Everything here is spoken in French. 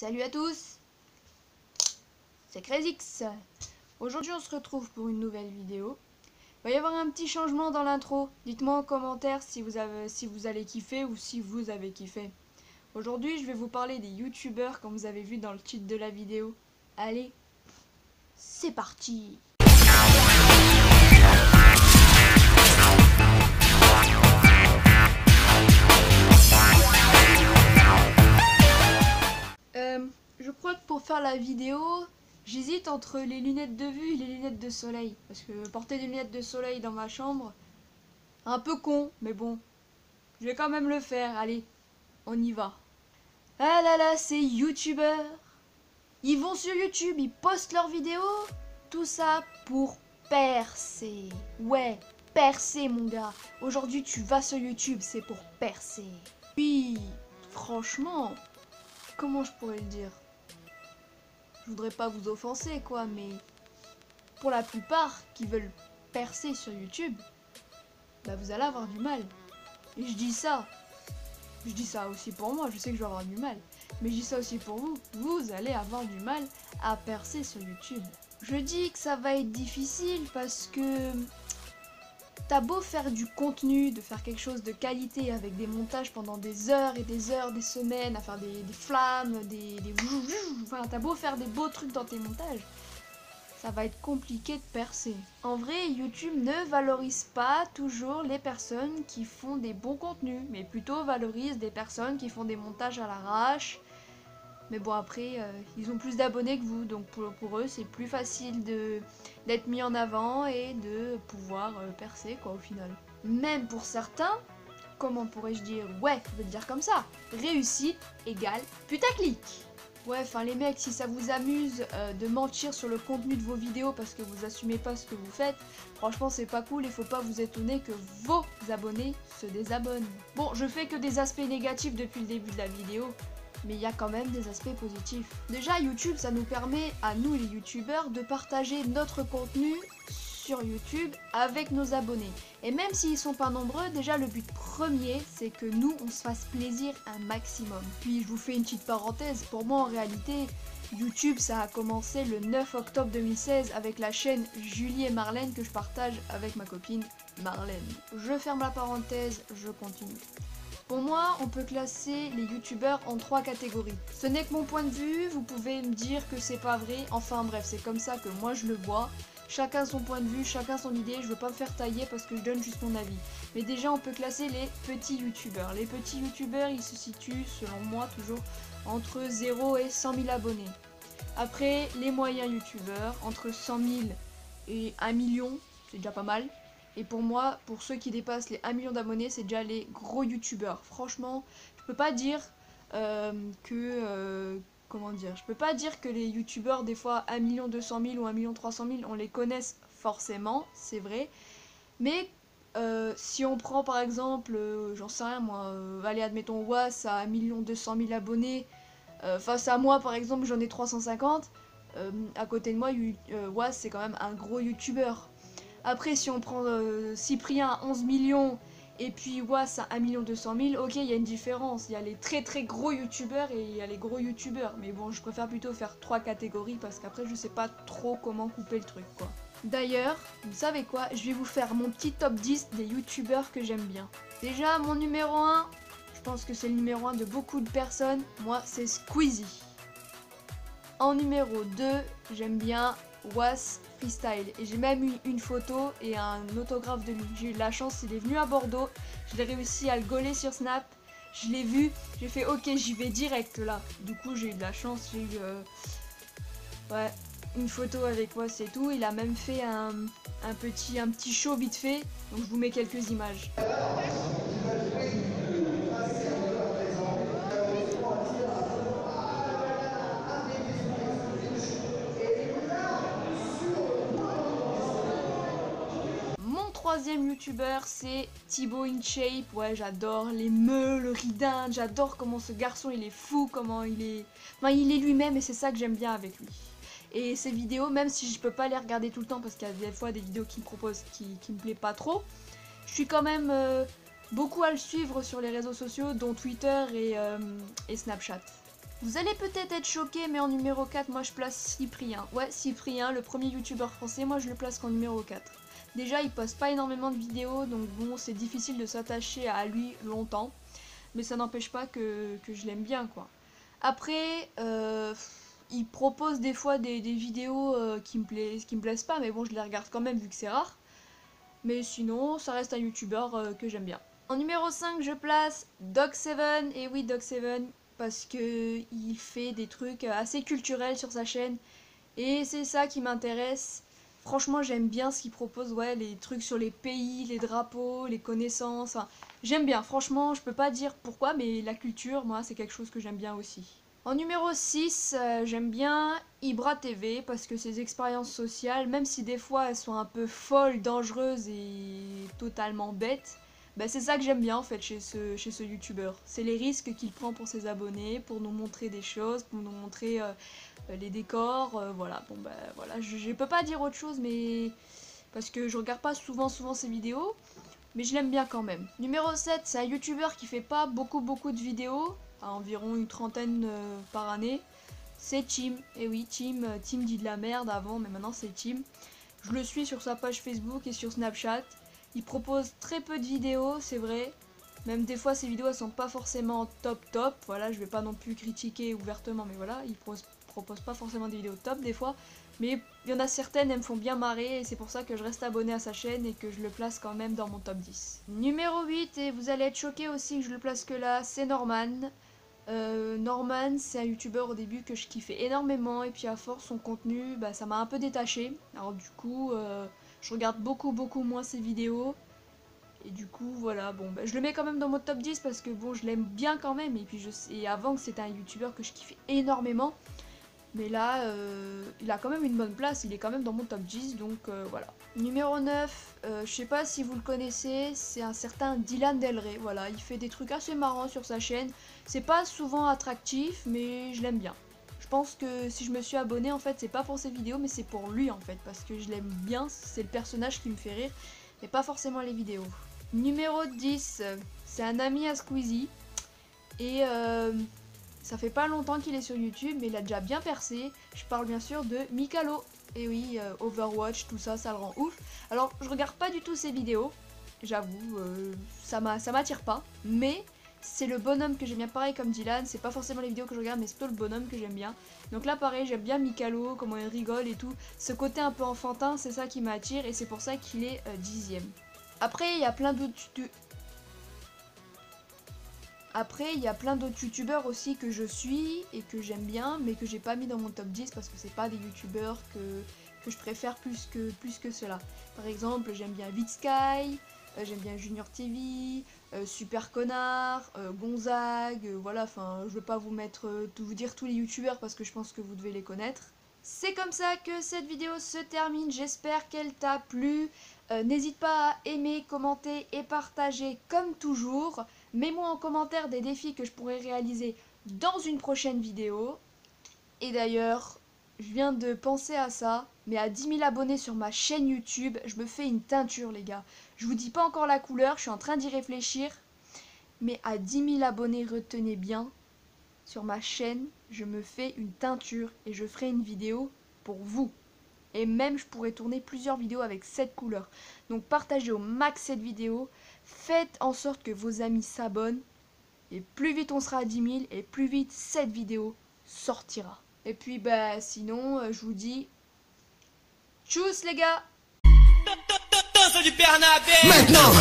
Salut à tous, c'est Crazix. Aujourd'hui on se retrouve pour une nouvelle vidéo. Il va y avoir un petit changement dans l'intro. Dites-moi en commentaire si vous allez kiffer ou si vous avez kiffé. Aujourd'hui je vais vous parler des youtubeurs comme vous avez vu dans le titre de la vidéo. Allez, c'est parti. Je crois que pour faire la vidéo, j'hésite entre les lunettes de vue et les lunettes de soleil. Parce que porter des lunettes de soleil dans ma chambre, un peu con, mais bon, je vais quand même le faire. Allez, on y va. Ah là là, ces youtubeurs, ils vont sur YouTube, ils postent leurs vidéos, tout ça pour percer. Ouais, percer mon gars. Aujourd'hui tu vas sur YouTube, c'est pour percer. Puis, franchement, comment je pourrais le dire? Je voudrais pas vous offenser quoi, mais pour la plupart qui veulent percer sur YouTube, bah vous allez avoir du mal. Et je dis ça aussi pour moi, je sais que je vais avoir du mal, mais je dis ça aussi pour vous, vous allez avoir du mal à percer sur YouTube. Je dis que ça va être difficile parce que t'as beau faire du contenu, de faire quelque chose de qualité avec des montages pendant des heures et des heures, des semaines, à faire des flammes, enfin t'as beau faire des beaux trucs dans tes montages, ça va être compliqué de percer. En vrai, YouTube ne valorise pas toujours les personnes qui font des bons contenus, mais plutôt valorise des personnes qui font des montages à l'arrache. Mais bon après, ils ont plus d'abonnés que vous, donc pour eux c'est plus facile d'être mis en avant et de pouvoir percer quoi au final. Même pour certains, comment pourrais-je dire, ouais, je vais le dire comme ça, réussite égale putaclic. Ouais, enfin les mecs, si ça vous amuse de mentir sur le contenu de vos vidéos parce que vous assumez pas ce que vous faites, franchement c'est pas cool et faut pas vous étonner que vos abonnés se désabonnent. Bon, je fais que des aspects négatifs depuis le début de la vidéo, mais il y a quand même des aspects positifs. Déjà, YouTube, ça nous permet à nous les youtubeurs de partager notre contenu sur YouTube avec nos abonnés. Et même s'ils sont pas nombreux, déjà le but premier, c'est que nous, on se fasse plaisir un maximum. Puis je vous fais une petite parenthèse, pour moi en réalité, YouTube, ça a commencé le 9 octobre 2016 avec la chaîne Julie et Marlène que je partage avec ma copine Marlène. Je ferme la parenthèse, je continue. Pour moi, on peut classer les youtubeurs en 3 catégories. Ce n'est que mon point de vue, vous pouvez me dire que c'est pas vrai, enfin bref, c'est comme ça que moi je le vois. Chacun son point de vue, chacun son idée, je veux pas me faire tailler parce que je donne juste mon avis. Mais déjà, on peut classer les petits youtubeurs. Les petits youtubeurs, ils se situent, selon moi toujours, entre 0 et 100 000 abonnés. Après, les moyens youtubeurs, entre 100 000 et 1 million, c'est déjà pas mal. Et pour moi, pour ceux qui dépassent les 1 million d'abonnés, c'est déjà les gros youtubeurs. Franchement, je peux pas dire comment dire, je peux pas dire que les youtubeurs, des fois 1 200 000 ou 1 300 000, on les connaisse forcément, c'est vrai. Mais si on prend par exemple, j'en sais rien moi, allez admettons Was à 1 200 000 abonnés, face à moi par exemple j'en ai 350, à côté de moi Was c'est quand même un gros youtubeur. Après, si on prend Cyprien à 11 millions et puis Was à 1 200 000, ok, il y a une différence. Il y a les très très gros youtubeurs et il y a les gros youtubeurs. Mais bon, je préfère plutôt faire 3 catégories parce qu'après, je sais pas trop comment couper le truc, quoi. D'ailleurs, vous savez quoi? Je vais vous faire mon petit top 10 des youtubeurs que j'aime bien. Déjà, mon numéro 1, je pense que c'est le numéro 1 de beaucoup de personnes. Moi, c'est Squeezie. En numéro 2, j'aime bien Was Freestyle et j'ai même eu une photo et un autographe de lui. J'ai eu de la chance, il est venu à Bordeaux, je l'ai réussi à le gauler sur Snap, je l'ai vu, j'ai fait ok j'y vais direct là. Du coup j'ai eu de la chance, j'ai eu ouais, une photo avec Was et tout. Il a même fait un petit show vite fait, donc je vous mets quelques images. Troisième youtubeur, c'est Thibaut InShape. Ouais, j'adore les meules, le ridin, j'adore comment ce garçon il est fou, comment il est... Enfin, il est lui-même et c'est ça que j'aime bien avec lui. Et ses vidéos, même si je peux pas les regarder tout le temps parce qu'il y a des fois des vidéos qu'il me propose qui me plaît pas trop, je suis quand même beaucoup à le suivre sur les réseaux sociaux, dont Twitter et Snapchat. Vous allez peut-être être choqués, mais en numéro 4, moi je place Cyprien. Ouais, Cyprien, le premier youtubeur français, moi je le place qu'en numéro 4. Déjà, il poste pas énormément de vidéos, donc bon, c'est difficile de s'attacher à lui longtemps. Mais ça n'empêche pas que je l'aime bien, quoi. Après, il propose des fois des vidéos qui me plaisent pas, mais bon, je les regarde quand même vu que c'est rare. Mais sinon, ça reste un youtubeur que j'aime bien. En numéro 5, je place Dog7. Et oui, Dog7, parce que il fait des trucs assez culturels sur sa chaîne. Et c'est ça qui m'intéresse. Franchement, j'aime bien ce qu'il propose, ouais, les trucs sur les pays, les drapeaux, les connaissances. Enfin, j'aime bien, franchement, je peux pas dire pourquoi, mais la culture, moi, c'est quelque chose que j'aime bien aussi. En numéro 6, j'aime bien Ibra TV parce que ses expériences sociales, même si des fois elles sont un peu folles, dangereuses et totalement bêtes, bah c'est ça que j'aime bien en fait chez ce youtubeur. C'est les risques qu'il prend pour ses abonnés, pour nous montrer des choses, pour nous montrer les décors, voilà. Bon bah voilà, je peux pas dire autre chose, mais parce que je regarde pas souvent ses vidéos, mais je l'aime bien quand même. Numéro 7, c'est un youtubeur qui fait pas beaucoup de vidéos, à environ une trentaine par année. C'est Tim, et oui, Tim dit de la merde avant, mais maintenant c'est Tim. Je le suis sur sa page Facebook et sur Snapchat. Il propose très peu de vidéos, c'est vrai. Même des fois ses vidéos elles sont pas forcément top. Voilà, je vais pas non plus critiquer ouvertement, mais voilà, il propose pas forcément des vidéos top des fois. Mais il y en a certaines, elles me font bien marrer et c'est pour ça que je reste abonné à sa chaîne et que je le place quand même dans mon top 10. Numéro 8, et vous allez être choqués aussi que je le place que là, c'est Norman. Norman, c'est un youtubeur au début que je kiffais énormément et puis à force son contenu, bah, ça m'a un peu détaché. Alors du coup, je regarde beaucoup moins ses vidéos. Et du coup, voilà, bon, bah, je le mets quand même dans mon top 10 parce que bon, je l'aime bien quand même. Et puis je sais, avant que c'était un youtubeur que je kiffais énormément. Mais là, il a quand même une bonne place, il est quand même dans mon top 10, donc voilà. Numéro 9, je sais pas si vous le connaissez, c'est un certain Dylan Del Rey, voilà. Il fait des trucs assez marrants sur sa chaîne. C'est pas souvent attractif, mais je l'aime bien. Je pense que si je me suis abonnée, en fait, c'est pas pour ses vidéos, mais c'est pour lui, en fait. Parce que je l'aime bien, c'est le personnage qui me fait rire, mais pas forcément les vidéos. Numéro 10, c'est un ami à Squeezie. Et ça fait pas longtemps qu'il est sur YouTube, mais il a déjà bien percé. Je parle bien sûr de Mikalo. Et oui, Overwatch, tout ça, ça le rend ouf. Alors, je regarde pas du tout ses vidéos, j'avoue, ça m'attire pas. Mais c'est le bonhomme que j'aime bien, pareil comme Dylan. C'est pas forcément les vidéos que je regarde, mais c'est plutôt le bonhomme que j'aime bien. Donc là, pareil, j'aime bien Mikalo, comment il rigole et tout. Ce côté un peu enfantin, c'est ça qui m'attire et c'est pour ça qu'il est 10e. Après, il y a plein d'autres... Après, il y a plein d'autres youtubeurs aussi que je suis et que j'aime bien, mais que j'ai pas mis dans mon top 10 parce que c'est pas des youtubeurs que je préfère plus que cela. Par exemple, j'aime bien VidSky, j'aime bien Junior TV, Super Connard, Gonzague, voilà, enfin, je veux pas vous dire tous les youtubeurs parce que je pense que vous devez les connaître. C'est comme ça que cette vidéo se termine, j'espère qu'elle t'a plu. N'hésite pas à aimer, commenter et partager comme toujours. Mets-moi en commentaire des défis que je pourrais réaliser dans une prochaine vidéo. Et d'ailleurs, je viens de penser à ça, mais à 10 000 abonnés sur ma chaîne YouTube, je me fais une teinture les gars. Je vous dis pas encore la couleur, je suis en train d'y réfléchir. Mais à 10 000 abonnés, retenez bien, sur ma chaîne, je me fais une teinture et je ferai une vidéo pour vous. Et même, je pourrais tourner plusieurs vidéos avec cette couleur. Donc, partagez au max cette vidéo. Faites en sorte que vos amis s'abonnent. Et plus vite on sera à 10 000, et plus vite cette vidéo sortira. Et puis, bah, sinon, je vous dis... Tchuss, les gars! Maintenant!